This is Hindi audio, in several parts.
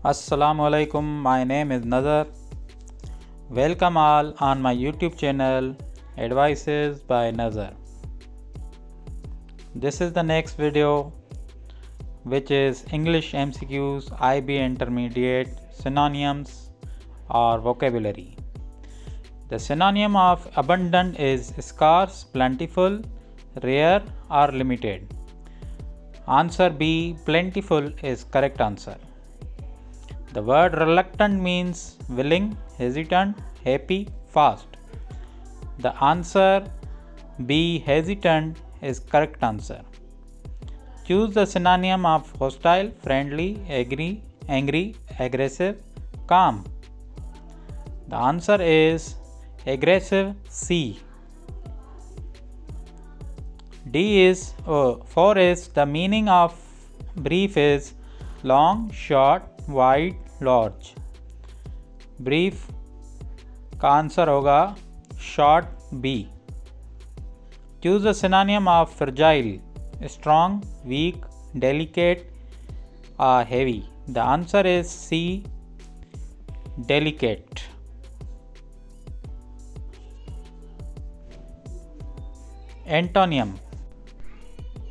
Assalamualaikum, my name is Nazar. Welcome all on my YouTube channel Advices by Nazar. This is the next video which is English MCQs IB Intermediate synonyms or vocabulary. The synonym of abundant is scarce, plentiful, rare or limited. Answer B, plentiful is correct answer. The word reluctant means willing, hesitant, happy, fast. The answer B, hesitant is correct answer. Choose the synonym of hostile, friendly, angry, aggressive, calm. The answer is aggressive, C. D is 4 is the meaning of brief is long, short, wide, large. Brief का आंसर होगा short B. Choose the synonym of fragile, strong, weak, delicate, heavy. The answer is C, delicate. Antonym.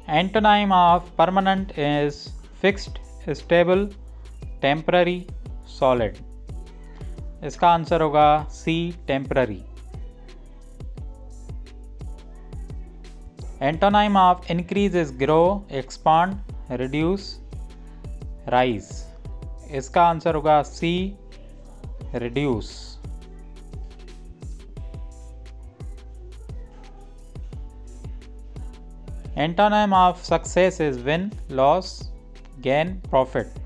Antonym of permanent is fixed, stable, temporary, solid. इसका आंसर होगा C, temporary. Antonym of increase is grow, expand, reduce, rise. इसका आंसर होगा C, reduce. Antonym of success is win, loss, gain, profit.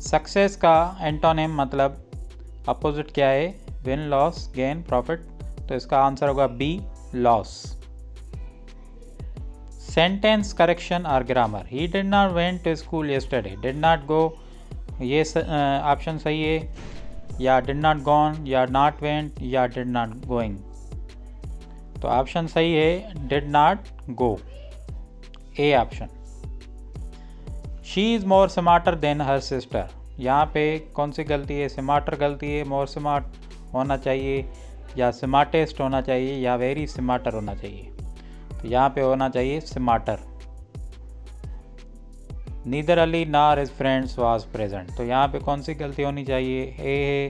Success का एंटोनिम मतलब अपोजिट क्या है? Win, loss, gain, profit. तो इसका आंसर होगा बी, लॉस. सेंटेंस करेक्शन और grammar. He did not went to school yesterday. Did not go, ये ऑप्शन सही है, या डिड नॉट गॉन, या नॉट वेंट, या डिड नॉट गोइंग. तो ऑप्शन सही है did not go, a option. She is more smarter than her sister. यहाँ पे कौन सी गलती है? स्मार्टर गलती है. मोर स्मार्ट होना चाहिए, या स्मार्टेस्ट होना चाहिए, या वेरी स्मार्टर होना चाहिए. तो यहाँ पे होना चाहिए smarter. Neither Ali nor his friends was present. तो यहाँ पे कौन सी गलती होनी चाहिए? ए है,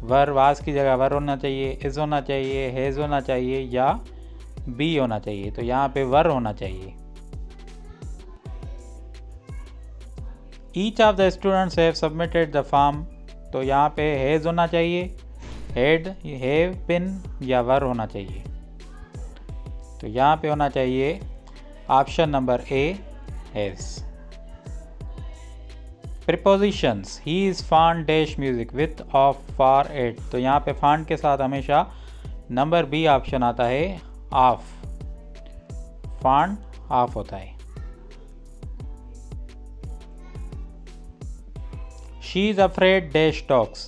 वर, वाज की जगह वर होना चाहिए, इज़ होना चाहिए, हैज़ होना चाहिए, या बी होना चाहिए. तो यहाँ पे वर होना चाहिए. Each of the students have submitted the form. तो यहाँ पे हैज़ होना चाहिए, हैड, हैव बिन, या वर होना चाहिए. तो यहाँ पे होना चाहिए option number A, has. Prepositions. He is fond dash music with, of, for, at. तो यहाँ पे फॉन्ड के साथ हमेशा नंबर बी ऑप्शन आता है, ऑफ. फॉन्ड ऑफ होता है. She is afraid dash dogs,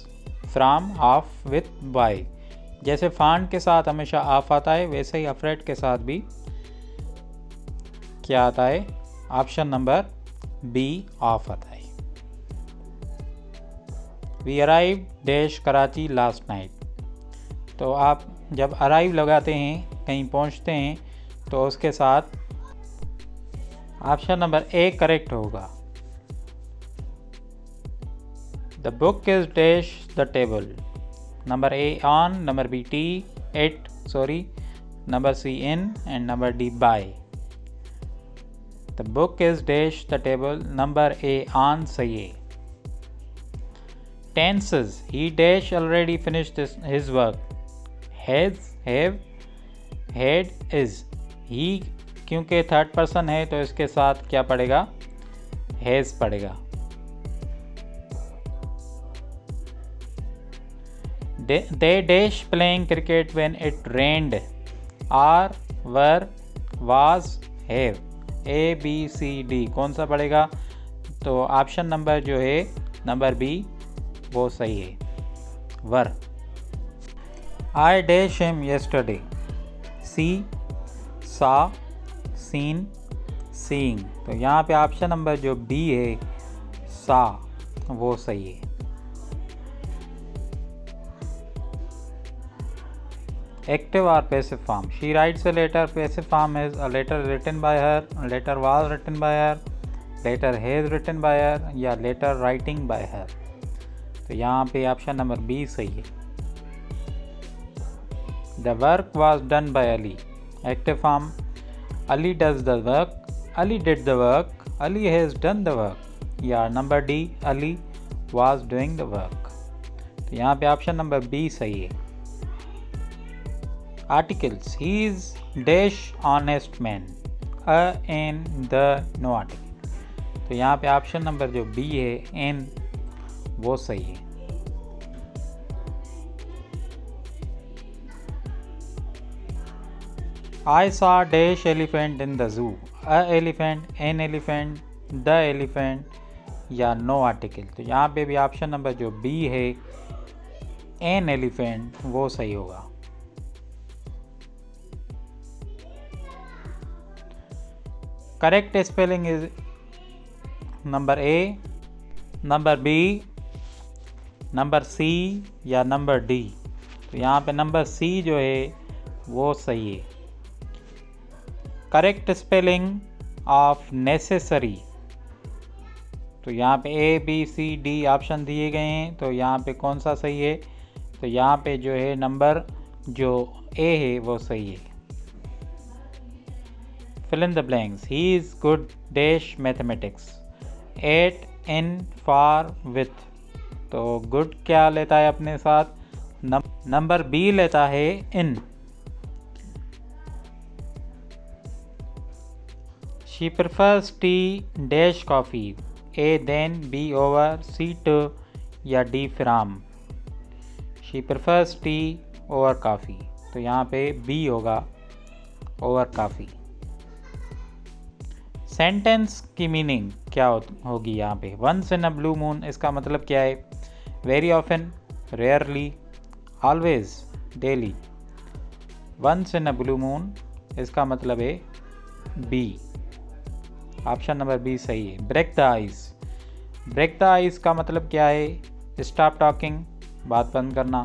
from, of, with, by. जैसे फॉन्ड के साथ हमेशा ऑफ आता है, वैसे ही अफ्रेड के साथ भी क्या आता है? ऑप्शन नंबर बी, ऑफ आता है. We arrive dash Karachi last night. तो आप जब अराइव लगाते हैं, कहीं पहुंचते हैं, तो उसके साथ ऑप्शन नंबर ए करेक्ट होगा. The book is dash the table. Number A on, number B T, it, number C in, and number D by. The book is dash the table. Number A on सही है. Tenses. He dash already finished his work. Has, have, had, is. He क्योंकि थर्ड पर्सन है तो इसके साथ क्या पड़ेगा? हैज़ पड़ेगा. They dash playing cricket when it rained. Are, were, was, have. A, B, C, D कौन सा पड़ेगा? तो ऑप्शन नंबर जो है नंबर बी वो सही है, वर. I dash him yesterday. See, saw, seen, seeing. तो यहाँ पे ऑप्शन नंबर जो बी है, सा. वो सही है। Active or passive form? She writes a letter. Passive form is a letter written by her, a letter was written by her, letter has written by her या letter writing by her। तो यहाँ पे ऑप्शन नंबर बी सही है। The work was done by Ali। Active form, Ali does the work, Ali did the work, Ali has done the work या number D, Ali was doing the work। तो यहाँ पे ऑप्शन नंबर बी सही है। Articles, he is dash honest man, a n the no article। तो यहाँ पे ऑप्शन नंबर जो बी है एन वो सही है। I saw dash elephant in the zoo, a elephant, an elephant, the elephant या नो आर्टिकल। तो यहाँ पे भी ऑप्शन नंबर जो बी है एन एलिफेंट वो सही होगा। Correct spelling is number A, number B, number C या नंबर डी। तो यहाँ पे नंबर सी जो है वो सही है। करेक्ट स्पेलिंग ऑफ नेसेसरी, तो यहाँ पे A B C D option दिए गए हैं, तो यहाँ पे कौन सा सही है? तो यहाँ पे जो है नंबर जो ए है वो सही है। Fill in the blanks. He is good dash mathematics. 8 in for with। तो good क्या लेता है अपने साथ? नंबर बी लेता है in। She prefers tea dash coffee, A then, B over, C to या D from। She prefers tea over coffee। तो यहाँ पे B होगा over coffee। सेंटेंस की मीनिंग क्या होगी यहाँ पे? Once in a blue moon, इसका मतलब क्या है? Very often, rarely, always, daily. Once in a blue moon इसका मतलब है बी, ऑप्शन नंबर बी सही है। Break the ice, break the ice का मतलब क्या है? स्टॉप टॉकिंग, बात बंद करना,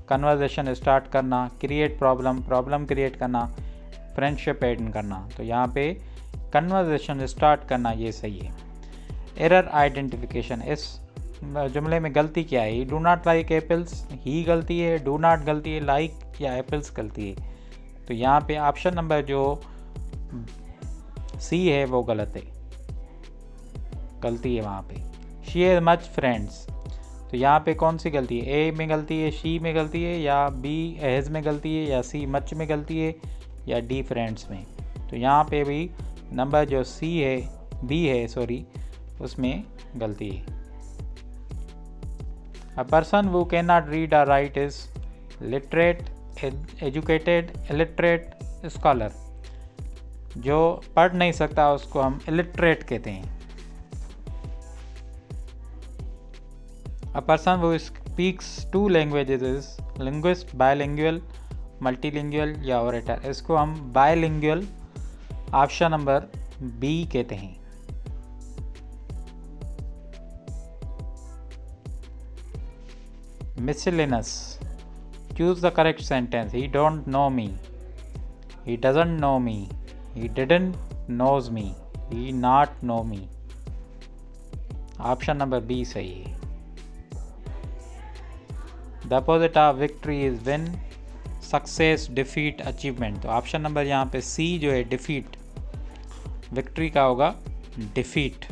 कन्वर्सेशन स्टार्ट करना, क्रिएट प्रॉब्लम, प्रॉब्लम क्रिएट करना, फ्रेंडशिप एंड करना। तो यहाँ पे कन्वर्सेशन स्टार्ट करना ये सही है। एरर आइडेंटिफिकेशन, इस जुमले में गलती क्या है? डू नॉट लाइक एप्पल्स, ही गलती है, डू नॉट गलती है, लाइक या एप्पल्स गलती है। तो यहाँ पे ऑप्शन नंबर जो सी है वो गलत है, गलती है वहाँ पे। शी हैज़ मच फ्रेंड्स, तो यहाँ पे कौन सी गलती है? ए में गलती है, शी में गलती है, या बी हैज़ में गलती है, या सी मच में गलती है, या डी फ्रेंड्स में। तो यहाँ पे भी नंबर जो सी है, बी है सॉरी, उसमें गलती है। A person who cannot read or write is literate, educated, illiterate, scholar। जो पढ़ नहीं सकता उसको हम illiterate कहते हैं। A person who speaks 2 languages is linguist, bilingual, multilingual या orator। इसको हम bilingual, ऑप्शन नंबर बी कहते हैं। Miscellaneous, choose the correct sentence. He don't know me, he doesn't know me, he didn't knows me, he not know me. Option number B सही है। The opposite of victory is win, success, defeat, achievement. तो ऑप्शन नंबर यहाँ पे सी जो है डिफीट, विक्ट्री का होगा डिफीट,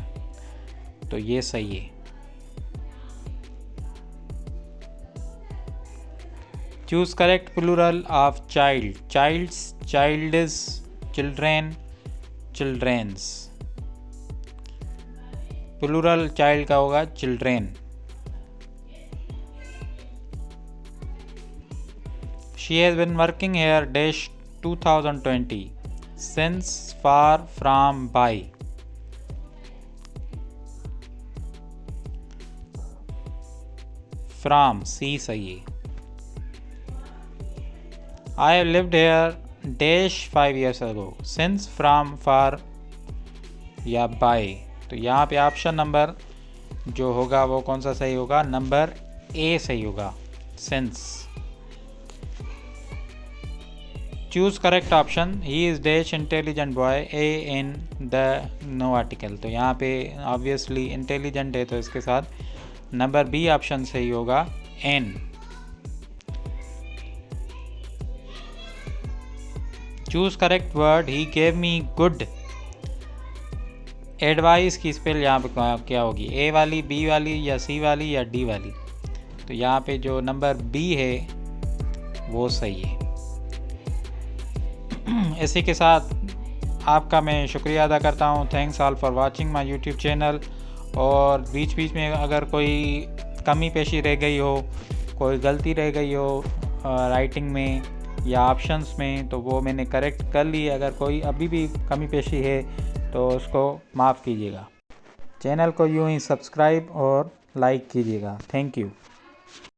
तो ये सही है। Choose correct plural of child. Childs, childs, children, childrens. Plural child का होगा children. She has been working here dash 2020 since, far from, by। From, C सही है। I have lived here dash 5 years ago, since, from, far या by। तो यहाँ पे ऑप्शन नंबर जो होगा वो कौन सा सही होगा, नंबर ए सही होगा, since. Choose correct option, he is dash intelligent boy, a an the no article. तो यहाँ पे ऑब्वियसली इंटेलिजेंट है तो इसके साथ नंबर बी ऑप्शन सही होगा, an. Choose correct word, he gave me good advice की स्पेल यहाँ पे क्या होगी, ए वाली, बी वाली, या सी वाली, या डी वाली। तो यहाँ पे जो नंबर बी है वो सही है। इसी के साथ आपका मैं शुक्रिया अदा करता हूँ। Thanks all for watching my YouTube channel. और बीच बीच में अगर कोई कमी पेशी रह गई हो, कोई गलती रह गई हो राइटिंग में या ऑप्शंस में, तो वो मैंने करेक्ट कर ली। अगर कोई अभी भी कमी पेशी है तो उसको माफ़ कीजिएगा। चैनल को यूं ही सब्सक्राइब और लाइक कीजिएगा। Thank you.